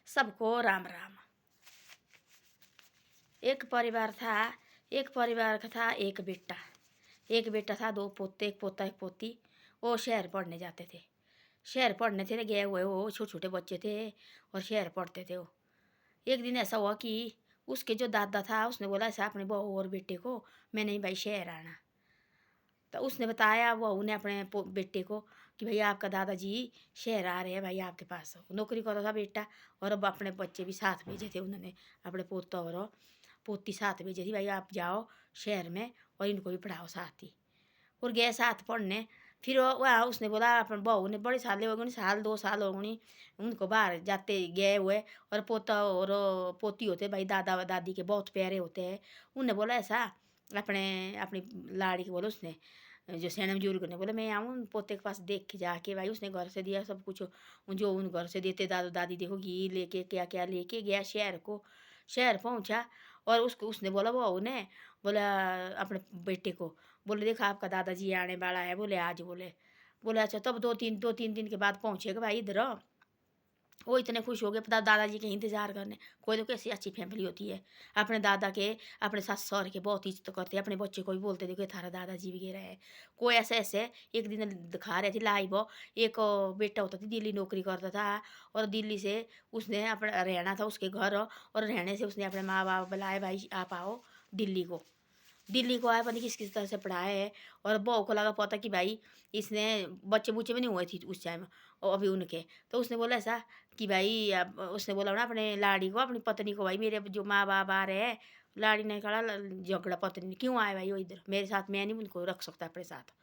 सबको राम राम। एक परिवार था। एक परिवार का था एक बेटा। एक बेटा था, दो पोते, एक पोता एक पोती। वो शहर पढ़ने जाते थे। शहर पढ़ने थे गए हुए, वो छोटे छोटे बच्चे थे और शहर पढ़ते थे वो। एक दिन ऐसा हुआ कि उसके जो दादा था उसने बोला ऐसा अपने बहू और बेटे को, मैं नहीं भाई शहर आना। तो उसने बताया बहू ने अपने बेटे को कि भाई आपका दादाजी शहर आ रहे हैं भाई आपके पास। नौकरी करता था बेटा और अब अपने बच्चे भी साथ भेजे थे उन्होंने, अपने पोता और पोती साथ भेजी थी, भाई आप जाओ शहर में और इनको भी पढ़ाओ साथ ही। और गए साथ पढ़ने। फिर वहाँ उसने बोला अपने बहू ने, बड़े साल हो गए, साल 2 साल हो गए उनको बाहर जाते गए हुए। और पोता और पोती होते भाई दादा दादी के बहुत प्यारे होते हैं। उनने बोला ऐसा अपने अपनी लाड़ी को बोला, उसने जो सैन बुजुर्ग ने बोला मैं आऊँ पोते के पास देख के जाके। भाई उसने घर से दिया सब कुछ, जो उन घर से देते दादा दादी, देखो घी लेके क्या क्या लेके गया शहर को। शहर पहुंचा और उसको उसने बोला बहू ने बोला अपने बेटे को, बोले देखा आपका दादाजी आने वाला है, बोले आज। बोले अच्छा। तब दो तीन दिन के बाद पहुँचेगा भाई इधर। वो इतने खुश हो गए दादाजी के इंतजार करने। कोई तो कैसी अच्छी फैमिली होती है, अपने दादा के अपने सास सहुरे के बहुत इज्जत करते हैं। अपने बच्चे को भी बोलते देखो ये थारा दादाजी वगैरह है। कोई ऐसे ऐसे एक दिन दिखा रहे थे लाइव। एक बेटा होता था दिल्ली नौकरी करता था और दिल्ली से उसने अपना रहना था उसके घर और रहने से उसने अपने माँ बाप बुलाए भाई आप आओ दिल्ली को। दिल्ली को आया, पता नहीं किस तरह से पढ़ाया है। और बहू को लगा पता कि भाई इसने बच्चे बुच्चे भी नहीं हुए थे उस टाइम और अभी उनके। तो उसने बोला ऐसा कि भाई अब उसने बोला ना अपने लाड़ी को अपनी पत्नी को, भाई मेरे जो माँ बाप आ रहे हैं। लाड़ी ने कहा झगड़ा पत्नी ने, क्यों आए भाई वो इधर मेरे साथ, मैं नहीं उनको रख सकता अपने साथ।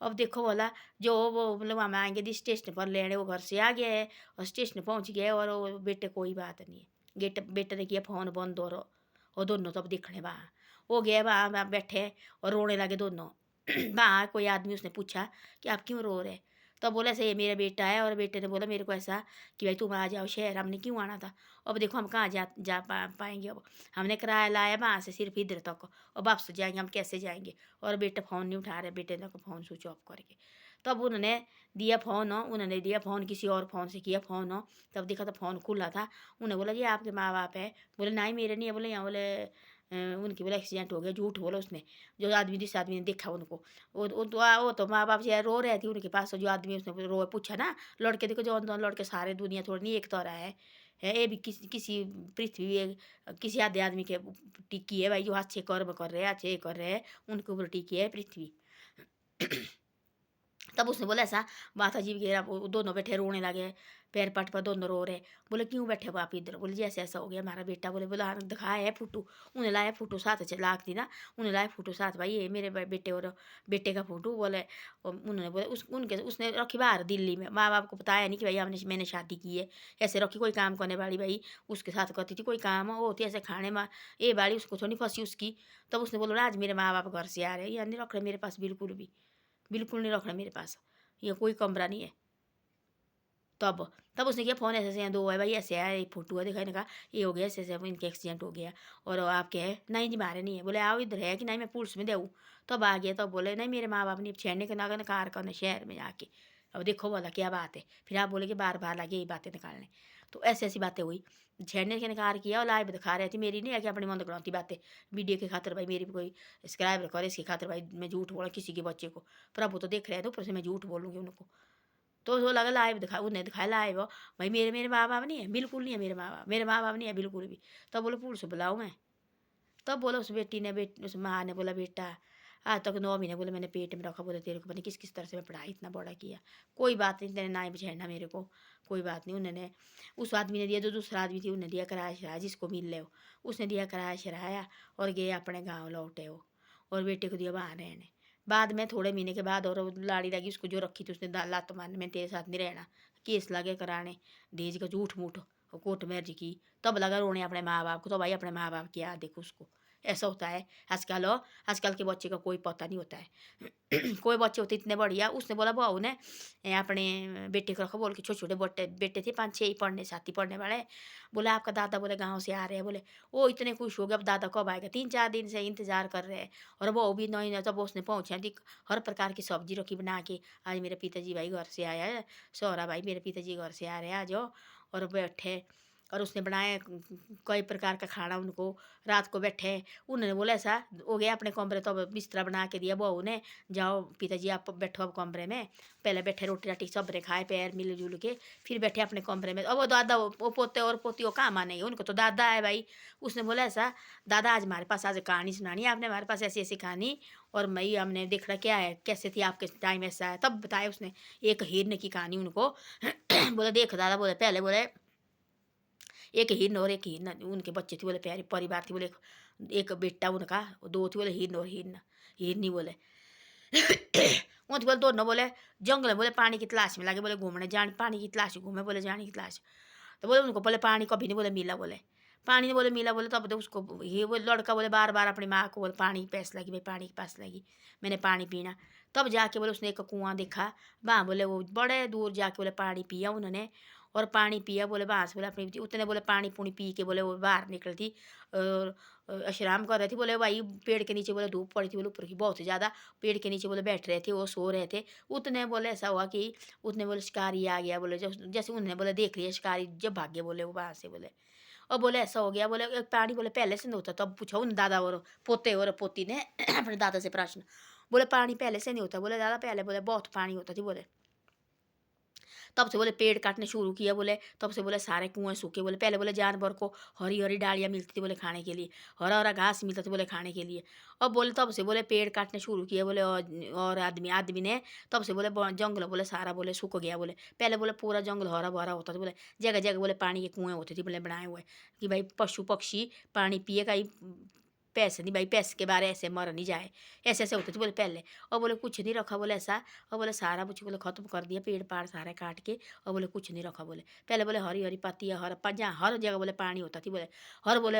अब देखो बोला जो वो मतलब हम आएंगे दी स्टेशन पर लेने, वो घर से आ गया है और स्टेशन पहुंच गया और वो बेटे कोई बात नहीं है। बेटे ने किया फ़ोन बंद और दोनों तब दिखने वहाँ। वो गए वहाँ बैठे और रोने लगे दोनों। वहाँ कोई आदमी उसने पूछा कि आप क्यों रो रहे। तब बोला ऐसे ये मेरा बेटा है। और बेटे ने बोला मेरे को ऐसा कि भाई तुम आ जाओ शहर, हमने क्यों आना था। अब देखो हम कहाँ जा पाएंगे। अब हमने किराया लाया वहाँ से सिर्फ इधर तक और वापस जाएंगे, हम कैसे जाएंगे। और बेटा फ़ोन नहीं उठा रहे, बेटे ने फ़ोन स्विच ऑफ करके। तब उन्होंने दिया फ़ोन हो, उन्होंने दिया फ़ोन किसी और फ़ोन से किया फ़ोन हो। तब देखा तो फ़ोन खुला था। उन्हें बोला ये आपके माँ बाप है। बोले नहीं मेरे नहीं है। बोले यहाँ बोले उनकी बोला एक्सीडेंट हो गया। झूठ बोला उसने, जो आदमी जिस आदमी ने देखा उनको। वो तो माँ बाप जो रो रहे थे उनके पास। जो आदमी उसने रो पूछा ना लड़के, देखो जो दोनों लड़के सारे दुनिया थोड़ी नहीं एक तरह है ये भी किसी पृथ्वी किसी आधे आदमी के टिकी है भाई, जो अच्छे कर्म कर रहे हैं अच्छे कर रहे हैं उनके ऊपर टिकी है पृथ्वी। तब उसने बोला ऐसा माता जी वगैरह वो दोनों बैठे रोने लगे, पैर पट पर दोनों रो रहे। बोले क्यों बैठे हो आप इधर। बोले जी ऐसा ऐसा हो गया हमारा बेटा। बोला हाँ दिखाया है फोटो। उन्हें लाया फोटो साथ लाख थी ना, उन्हें लाया फोटो साथ, भाई ये मेरे बेटे और बेटे का फोटो। बोले उन्होंने बोले उनके उसने रखी बाहर दिल्ली में। माँ बाप को बताया नहीं कि भाई मैंने शादी की है। ऐसे रखी कोई काम करने वाली भाई उसके साथ करती थी कोई काम वो होती ऐसे खाने में ये वाली उसको थोड़ी फंसी उसकी। तब उसने बोला आज मेरे माँ बाप घर से आ रहे हैं, या नहीं रख रहे मेरे पास बिल्कुल भी, बिल्कुल नहीं रख रहे मेरे पास, ये कोई कमरा नहीं है। तब तब उसने किया फ़ोन ऐसे ऐसे दो है भाई ऐसे है एक फ़ोटो है दिखाने का, ये हो गया ऐसे ऐसे इनके एक्सीडेंट हो गया और आपके है नहीं जी मारे नहीं है। बोले आओ इधर है कि नहीं मैं पुलिस में दूँ। तब आ गया। तब बोले नहीं मेरे माँ बाप ने छेड़ने के ना कार करने शहर में जाके। अब देखो बोला क्या बात है। फिर आप बोले कि बार बार लगे यही बातें निकालने। तो ऐसी ऐसी बातें हुई, छेड़ने के इनकार किया और लाइव दिखा रही थी। मेरी नहीं है कि अपनी मन गणौती बातें वीडियो के खातर भाई मेरी भी कोई सब्सक्राइब करे इसकी खातर भाई मैं झूठ बोला किसी के बच्चे को। प्रभु तो देख रहे हैं तो ऊपर से मैं झूठ बोलूँगी उनको। तो वो लगा लाइव दिखा, उन्हें दिखाया लाइव हो भाई मेरे मेरे माँ बाप नहीं है, बिल्कुल नहीं है मेरे माँ बाप नहीं है बिल्कुल भी। तब बोले पुलिस बुलाऊँ मैं। तब बोला उस बेटी ने उस माँ ने बोला बेटा आज तक 9 महीने बोले मैंने पेट में रखा। बोले तेरे को पता नहीं किस तरह से मैं पढ़ाई इतना बड़ा किया। कोई बात नहीं तेरे ना बछेड़ना मेरे को, कोई बात नहीं। उन्होंने उस आदमी ने दिया, जो दूसरा आदमी थी उन्हें दिया किराया शराया जिसको मिल ले हो, उसने दिया किराया शराया और गए अपने गाँव लौटे हो। और बेटे को दिया वहाँ रहने। बाद में थोड़े महीने के बाद और लाड़ी लगी उसको जो रखी थी उसने लात मारने, मैं तेरे साथ नहीं रहना, केस लगे कराने दहेज का झूठ मूठ और कोर्ट मैरिज की। तब लगा रोने अपने माँ बाप को। तो भाई अपने माँ बाप की याद देखो उसको। ऐसा होता है आजकल। आजकल के बच्चे का कोई पता नहीं होता है। कोई बच्चे होते इतने बढ़िया। उसने बोला बहू ने अपने बेटे को रखो, बोल के छोटे छोटे बेटे थे 5-6 ही पढ़ने साथ ही पढ़ने वाले। बोले आपका दादा बोले गाँव से आ रहे हैं। बोले वो इतने खुश हो गए अब दादा कब आएगा, 3-4 दिन से इंतजार कर रहे हैं। और बहू भी नहीं तब उसने पहुँचा दी, हर प्रकार की सब्जी रखी बना के। आज मेरे पिताजी भाई घर से आया है, सौरा भाई मेरे पिताजी घर से आ रहे हैं आज। और बैठे और उसने बनाए कई प्रकार का खाना उनको। रात को बैठे उन्होंने बोला ऐसा हो गया अपने कमरे, तो अब बिस्तरा बना के दिया बहू ने, जाओ पिताजी आप बैठो अब कमरे में। पहले बैठे रोटी राटी सब ने खाए पैर मिल जुल के, फिर बैठे अपने कमरे में। अब वो दादा वो पोते और पोती वो कहाँ माने, उनको तो दादा है भाई। उसने बोला ऐसा दादा आज हमारे पास आज कहानी सुनानी है आपने, हमारे पास ऐसी ऐसी कहानी, और मई हमने देख रहा क्या है कैसे थी आपके टाइम ऐसा है। तब बताया उसने एक हिरन की कहानी उनको। बोले देख दादा, बोले पहले बोले एक हिरन और एक हिरन उनके बच्चे थे, बोले प्यारे परिवार थी, बोले एक बेटा उनका, दो थी, बोले हिरन और हिरन हिरनी बोले। वो तो बोले दोनों बोले जंगल में बोले पानी की तलाश में लगे, बोले घूमने जाने पानी की तलाश घूमे, बोले जाने की तलाश। तो बोले उनको बोले पानी कभी नहीं बोले मिला, बोले पानी नहीं बोले मिला, बोले तब तो उसको ये वो लड़का बोले बार बार अपनी माँ को बोले पानी की प्यास लगी भाई, पानी की प्यास लगी, मैंने पानी पीना। तब जाके बोले उसने एक कुआं देखा, वहाँ बोले वो बड़े दूर जाके बोले पानी पिया उन्होंने, और पानी पिया बोले वहाँ से बोले अपनी उतने बोले पानी पुनी पी के बोले वो बाहर निकल थी और आराम कर रही थी। बोले भाई पेड़ के नीचे बोले धूप पड़ी थी, बोले ऊपर की बहुत ही ज़्यादा, पेड़ के नीचे बोले बैठ रहे थे वो सो रहे थे। उतने बोले ऐसा हुआ कि उतने बोले शिकारी आ गया, बोले जब जैसे उन्होंने बोले देख लिया शिकारी जब भागे बोले वो वहाँ से बोले। और बोले ऐसा हो गया, बोले पानी बोले पहले से नहीं होता। तब पूछा उन दादा और पोते और पोती ने अपने दादा से प्रश्न, बोले पानी पहले से नहीं होता, बोले दादा पहले बोले बहुत पानी होता थी बोले। तब से बोले पेड़ काटने शुरू किया, बोले तब से बोले सारे कुएँ सूखे, बोले पहले बोले जानवर को हरी-हरी डालियाँ मिलती थी बोले खाने के लिए, हरा-हरा घास मिलता था बोले खाने के लिए। अब बोले तब से बोले पेड़ काटने शुरू किए बोले, और आदमी आदमी ने तब से बोले जंगल बोले सारा बोले सूख गया बोले। पहले बोले पूरा जंगल हरा-भरा होता था बोले, जगह-जगह बोले पानी के कुएँ होते थे बोले बनाए हुए, कि भाई पशु-पक्षी पानी पिए कहीं पैसे नहीं भाई, पैसे के बारे ऐसे मर नहीं जाए, ऐसे-ऐसे होते थे बोले पहले। और बोले कुछ नहीं रखा बोले ऐसा, और बोले सारा कुछ बोले ख़त्म कर दिया पेड़-पाड़ सारे काट के, और बोले कुछ नहीं रखा बोले। पहले बोले हरी-हरी पत्तियाँ जहाँ हर जगह बोले पानी होता थी बोले,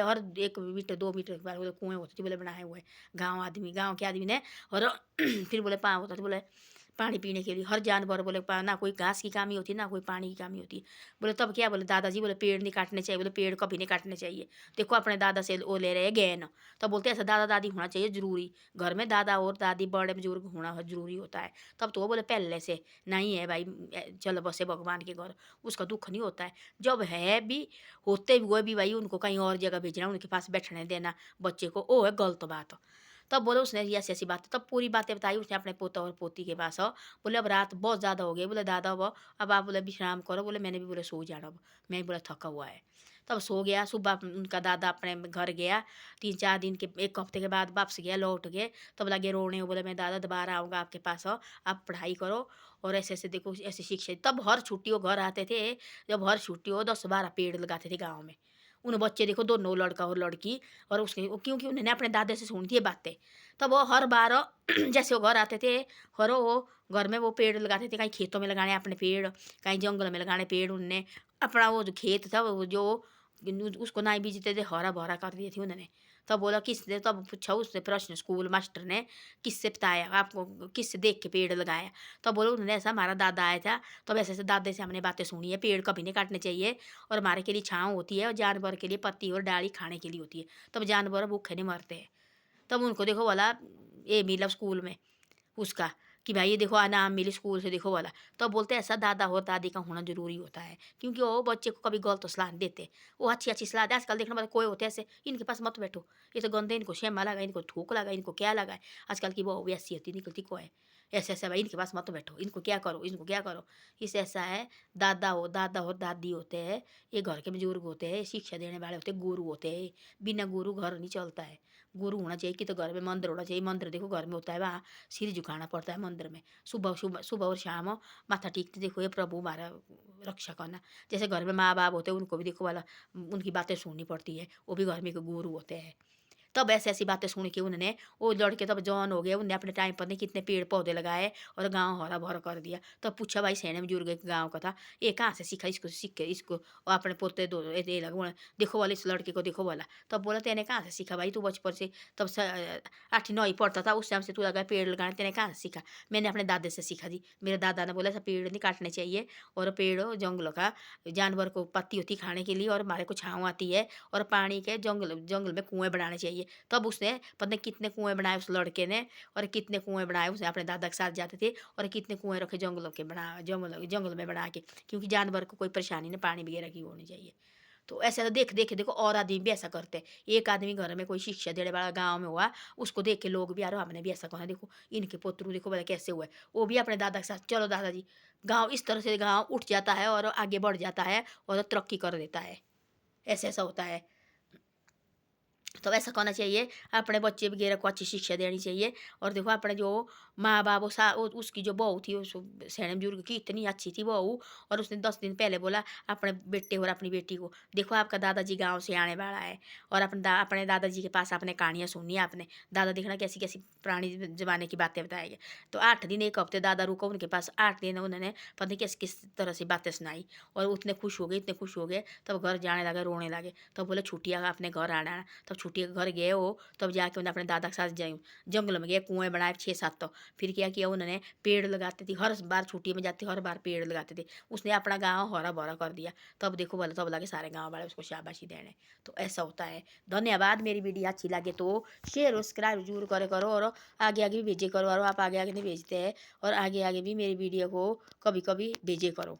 हर 1 मीटर 2 मीटर के बाद बोले कुएँ होते थे बोले बनाए हुए। गाँव के आदमी ने और फिर बोले होता था बोले पानी पीने के लिए, हर जानवर बोले ना कोई घास की कमी होती ना कोई पानी की कमी होती। बोले तब क्या बोले दादाजी बोले पेड़ नहीं काटने चाहिए, बोले पेड़ कभी नहीं काटने चाहिए। देखो अपने दादा से वो ले रहे हैं ज्ञान। तब बोलते ऐसा दादा-दादी होना चाहिए ज़रूरी। घर में दादा और दादी बड़े बुजुर्ग होना ज़रूरी होता है। तब तो वो बोले पहले से नहीं है भाई, चलो बसे भगवान के घर, उसका दुःख नहीं होता है। जब है भी, होते हुए भी भाई उनको कहीं और जगह भेजना, उनके पास बैठने देना बच्चे को, वो है गलत बात। तब बोले उसने ये ऐसी-ऐसी बात, तब पूरी बातें बताई उसने अपने पोता और पोती के पास। बोले अब रात बहुत ज़्यादा हो गई, बोले दादा अब आप बोले विश्राम करो, बोले मैंने भी बोले सो जाना अब, मैं भी बोला थका हुआ है। तब सो गया, सुबह उनका दादा अपने घर गया, 3-4 दिन के 1 हफ्ते के बाद वापस गया, लौट के तब लगे रोने, बोले मैं दादा दोबारा आऊँगा आपके पास, आप पढ़ाई करो और ऐसे-ऐसे देखो ऐसी शिक्षा। तब हर छुट्टी वो घर आते थे, जब हर छुट्टी हो 10-12 पेड़ लगाते थे गाँव में। उन बच्चे देखो दोनों लड़का और लड़की, और उसने क्योंकि उन्होंने अपने दादा से सुनी थी ये बातें। तब वो हर बार जैसे वो घर आते थे, हर वो घर में वो पेड़ लगाते थे, कहीं खेतों में लगाने अपने पेड़, कहीं जंगल में लगाने पेड़ उनने। अपना वो जो खेत था वो जो उसको ना ही बीजते थे, हरा-भरा कर दिए थे उन्होंने। तब बोला किसने, तब पूछा उसने प्रश्न स्कूल मास्टर ने, किससे बताया आपको, किससे देख के पेड़ लगाया? तब बोला उन्होंने ऐसा हमारा दादा आया था, तब ऐसे-ऐसे दादे से हमने बातें सुनी है, पेड़ कभी नहीं काटने चाहिए और हमारे के लिए छाँव होती है और जानवर के लिए पत्ती और डाली खाने के लिए होती है, तब जानवर भूखे नहीं मरते हैं। तब उनको देखो बोला ये मिला स्कूल में उसका, कि भाई ये देखो इनाम मिली स्कूल से देखो वाला। तो बोलते हैं ऐसा दादा और दादी का होना ज़रूरी होता है, क्योंकि वो बच्चे को कभी गलत सलाह नहीं देते। वो अच्छी-अच्छी सलाह दे। आजकल देखने वाले कोई होते हैं ऐसे, इनके पास मत बैठो, ये तो गंदे, इनको शेमा लगा, इनको थूक लगा, इनको क्या लगा है। आजकल की बहू भी ऐसी होती निकलती को है। ऐसे-ऐसे भाई इनके पास मत बैठो, इनको क्या करो, इनको क्या करो। इससे ऐसा है दादा हो दादी होते हैं, ये घर के बुजुर्ग होते हैं, शिक्षा देने वाले होते हैं, गुरु होते हैं। बिना गुरु घर नहीं चलता है। गुरु होना चाहिए कि तो घर में मंदिर होना चाहिए, मंदिर देखो घर में होता है, वहाँ सिर झुकाना पड़ता है मंदिर में। सुबह सुबह सुबह और शाम माथा टेकते देखो ये प्रभु हमारा रक्षा करना। जैसे घर में माँ-बाप होते हैं उनको भी देखो वाला उनकी बातें सुननी पड़ती है, वो भी घर में एक गुरु होते हैं। तब ऐसी-ऐसी बातें सुन के उन्होंने वो लड़के तब जवान हो गए, उन्होंने अपने टाइम पर नहीं कितने पेड़-पौधे लगाए और गाँव हरा-भरा कर दिया। तब पूछा भाई सैने बुजुर्ग एक गाँव का था, ये कहाँ से सीखा इसको सीख के इसको, और अपने पोते दो ये लगा बोला देखो वाला इस लड़के को देखो वाला। तब बोला तेने कहाँ से सीखा भाई, तू बचपन से तब 8वीं-9वीं पढ़ता था उस टाइम से तू लगा पेड़ लगाने, तेने कहाँ से सीखा? मैंने अपने दादा से सीखा जी। मेरे दादा ने बोला ऐसा पेड़ नहीं काटने चाहिए और पेड़ जंगलों का जानवर को पत्ती होती है खाने के लिए और हमारे को छाँव आती है, और पानी के जंगल जंगल में कुएँ बनाने चाहिए। तब उसने पता नहीं कितने कुएँ बनाए उस लड़के ने, और कितने कुएँ बनाए उसने अपने दादा के साथ जाते थे, और कितने कुएँ रखे जंगलों के बना जंगल जंगल में बना के, क्योंकि जानवर को कोई परेशानी नहीं, पानी वगैरह की होनी चाहिए। तो ऐसा तो देख देख के देखो और आदमी भी ऐसा करते हैं। एक आदमी घर में कोई शिक्षा देने वाला गाँव में हुआ, उसको देख के लोग भी यार हमने भी ऐसा करना, देखो इनके पोतरू देखो भला कैसे हुआ है। वो भी अपने दादा के साथ चलो दादाजी, गाँव इस तरह से गाँव उठ जाता है और आगे बढ़ जाता है और तरक्की कर देता है। ऐसा-ऐसा होता है। तो ऐसा करना चाहिए, अपने बच्चे वगैरह को अच्छी शिक्षा देनी चाहिए। और देखो अपने जो माँ-बाप उसकी जो बहू थी उस सयाने बुजुर्ग की इतनी अच्छी थी बहू, और उसने 10 दिन पहले बोला अपने बेटे और अपनी बेटी को, देखो आपका दादाजी गाँव से आने वाला है और अपने दादाजी के पास आपने कहानियाँ सुननी है आपने। दादा देखना कैसी-कैसी पुरानी ज़माने की बातें बताएँगे। तो 8 दिन 1 हफ्ते दादा रुको उनके पास, 8 दिन उन्होंने पता नहीं किस तरह से बातें सुनाई और वो इतने खुश हो गए, इतने खुश हो गए, तब घर जाने लगे, रोने लगे। तब बोले छुट्टियाँ अपने घर आना। तब छुट्टियों के घर गए वो, तब जाके उन्होंने अपने दादा के साथ जंगल में गए, कुएँ बनाए 6-7 तो। फिर क्या किया उन्होंने, पेड़ लगाते थे, हर बार छुट्टी में जाते हर बार पेड़ लगाते थे। उसने अपना गाँव हरा-भरा कर दिया। तब देखो बोले, तब लगे सारे गाँव वाले उसको शाबाशी देने। तो ऐसा होता है। धन्यवाद। मेरी वीडियो अच्छी लगे तो शेयर और सब्सक्राइब ज़रूर करे करो और आगे-आगे भी भेजे करो, और आप आगे-आगे नहीं भेजते हैं और आगे-आगे भी मेरी वीडियो को कभी-कभी भेजे करो।